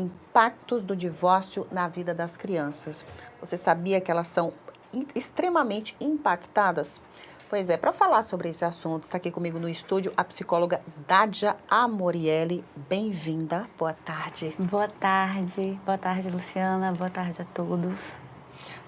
impactos do divórcio na vida das crianças. Você sabia que elas são extremamente impactadas? Pois é, para falar sobre esse assunto, está aqui comigo no estúdio a psicóloga Dádia Amorielli. Bem-vinda, boa tarde. Boa tarde, Luciana, boa tarde a todos.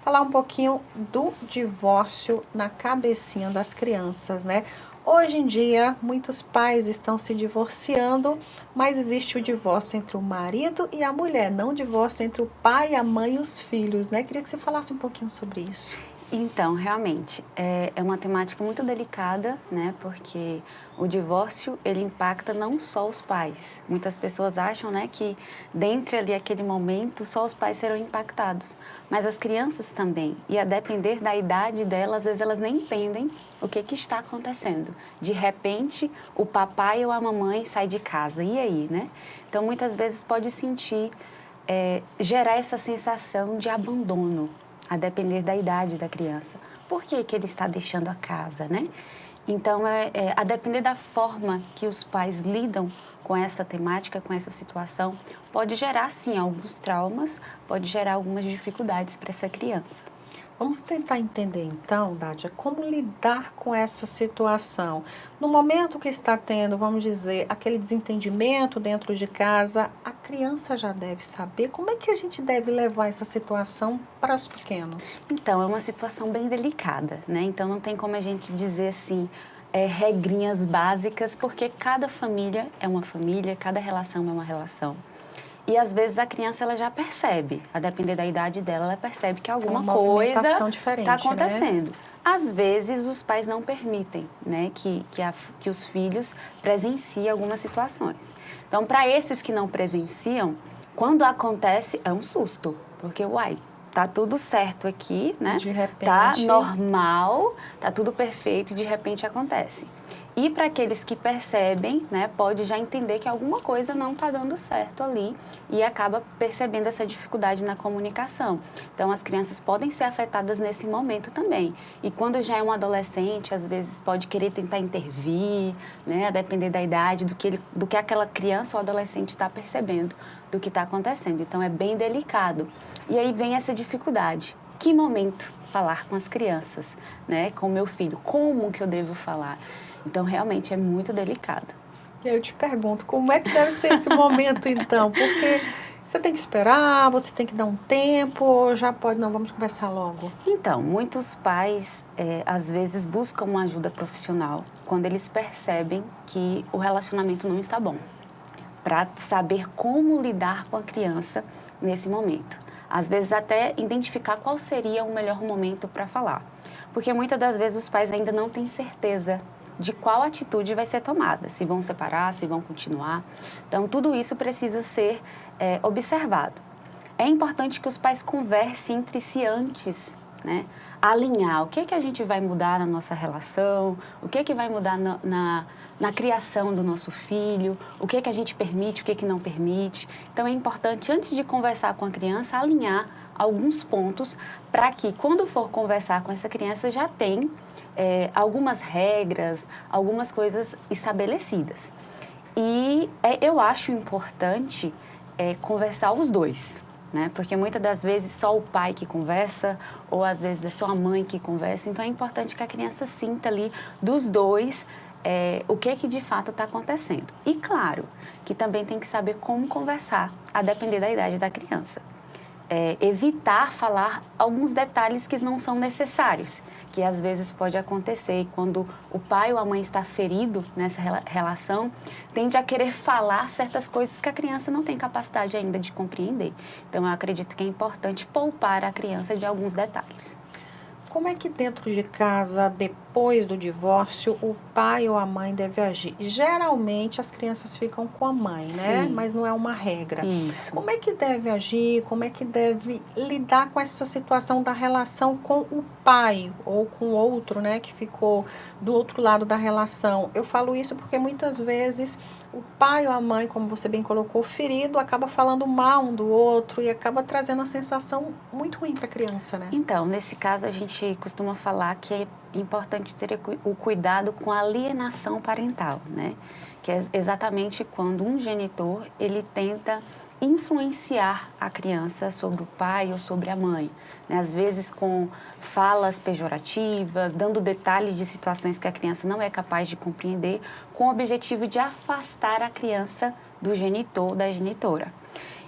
Falar um pouquinho do divórcio na cabecinha das crianças, né? Hoje em dia, muitos pais estão se divorciando, mas existe o divórcio entre o marido e a mulher, não o divórcio entre o pai, a mãe e os filhos, né? Queria que você falasse um pouquinho sobre isso. Então, realmente, é uma temática muito delicada, né? Porque o divórcio, ele impacta não só os pais. Muitas pessoas acham, né, que dentro ali aquele momento só os pais serão impactados, mas as crianças também. E a depender da idade delas, às vezes elas nem entendem o que está acontecendo. De repente, o papai ou a mamãe sai de casa. E aí, né? Então, muitas vezes pode sentir, gerar essa sensação de abandono, a depender da idade da criança. Por que que ele está deixando a casa, né? Então, a depender da forma que os pais lidam com essa temática, com essa situação, pode gerar, sim, alguns traumas, pode gerar algumas dificuldades para essa criança. Vamos tentar entender então, Dádia, como lidar com essa situação. No momento que está tendo, vamos dizer, aquele desentendimento dentro de casa, a criança já deve saber como é que a gente deve levar essa situação para os pequenos. Então, é uma situação bem delicada, né? Então, não tem como a gente dizer assim, regrinhas básicas, porque cada família é uma família, cada relação é uma relação. E às vezes a criança ela já percebe, a depender da idade dela, ela percebe que alguma coisa está acontecendo. Né? Às vezes os pais não permitem, né, que os filhos presenciem algumas situações. Então, para esses que não presenciam, quando acontece é um susto, porque uai, tá tudo certo aqui, né? De repente, tá normal, tá tudo perfeito e de repente acontece. E para aqueles que percebem, né, pode já entender que alguma coisa não está dando certo ali e acaba percebendo essa dificuldade na comunicação. Então, as crianças podem ser afetadas nesse momento também. E quando já é um adolescente, às vezes pode querer tentar intervir, né, a depender da idade, do que aquela criança ou adolescente está percebendo do que está acontecendo. Então, é bem delicado. E aí vem essa dificuldade. Que momento falar com as crianças, né, com o meu filho? Como que eu devo falar? Então, realmente é muito delicado. Eu te pergunto, como é que deve ser esse momento, então? Porque você tem que esperar, você tem que dar um tempo, ou já pode, não, vamos conversar logo? Então, muitos pais, às vezes, buscam uma ajuda profissional quando eles percebem que o relacionamento não está bom, para saber como lidar com a criança nesse momento. Às vezes, até identificar qual seria o melhor momento para falar. Porque muitas das vezes os pais ainda não têm certeza de qual atitude vai ser tomada, se vão separar, se vão continuar. Então, tudo isso precisa ser observado. É importante que os pais conversem entre si antes, né? Alinhar o que a gente vai mudar na nossa relação, o que vai mudar na criação do nosso filho, o que a gente permite, o que não permite. Então, é importante, antes de conversar com a criança, alinhar alguns pontos para que, quando for conversar com essa criança, já tem algumas regras, algumas coisas estabelecidas. E eu acho importante conversar os dois, né? Porque muitas das vezes só o pai que conversa, ou às vezes é só a mãe que conversa. Então, é importante que a criança sinta ali dos dois o que de fato está acontecendo. E claro, que também tem que saber como conversar, a depender da idade da criança. Evitar falar alguns detalhes que não são necessários, que às vezes pode acontecer quando o pai ou a mãe está ferido nessa relação, tende a querer falar certas coisas que a criança não tem capacidade ainda de compreender. Então, eu acredito que é importante poupar a criança de alguns detalhes. Como é que dentro de casa, depois do divórcio, o pai ou a mãe deve agir? Geralmente as crianças ficam com a mãe, né? Sim. Mas não é uma regra. Isso. Como é que deve agir? Como é que deve lidar com essa situação da relação com o pai ou com o outro, né? Que ficou do outro lado da relação. Eu falo isso porque muitas vezes o pai ou a mãe, como você bem colocou, ferido, acaba falando mal um do outro e acaba trazendo uma sensação muito ruim para a criança, né? Então, nesse caso, a gente costuma falar que é importante ter o cuidado com a alienação parental, né? Que é exatamente quando um genitor, ele tenta influenciar a criança sobre o pai ou sobre a mãe, né? Às vezes com falas pejorativas, dando detalhes de situações que a criança não é capaz de compreender, com o objetivo de afastar a criança do genitor, da genitora.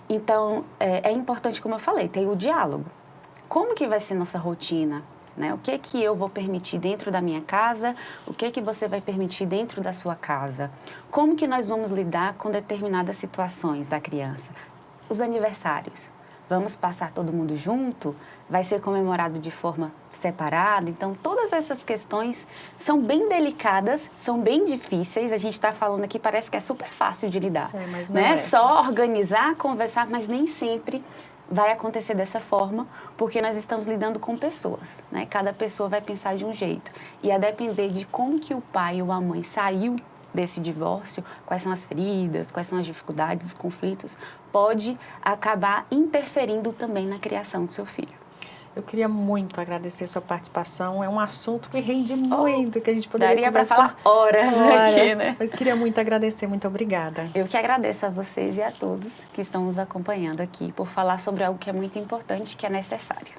Então, é importante, como eu falei, ter o diálogo. Como que vai ser nossa rotina? Né? O que eu vou permitir dentro da minha casa? O que você vai permitir dentro da sua casa? Como que nós vamos lidar com determinadas situações da criança? Os aniversários. Vamos passar todo mundo junto? Vai ser comemorado de forma separada? Então, todas essas questões são bem delicadas, são bem difíceis. A gente está falando aqui, parece que é super fácil de lidar. Mas não né? é. Só organizar, conversar, mas nem sempre vai acontecer dessa forma, porque nós estamos lidando com pessoas, né? Cada pessoa vai pensar de um jeito. E a depender de como que o pai ou a mãe saiu desse divórcio, quais são as feridas, quais são as dificuldades, os conflitos, pode acabar interferindo também na criação do seu filho. Eu queria muito agradecer a sua participação. É um assunto que rende muito, que a gente poderia Daria para conversar falar horas aqui, né? Mas queria muito agradecer. Muito obrigada. Eu que agradeço a vocês e a todos que estão nos acompanhando aqui por falar sobre algo que é muito importante, que é necessário.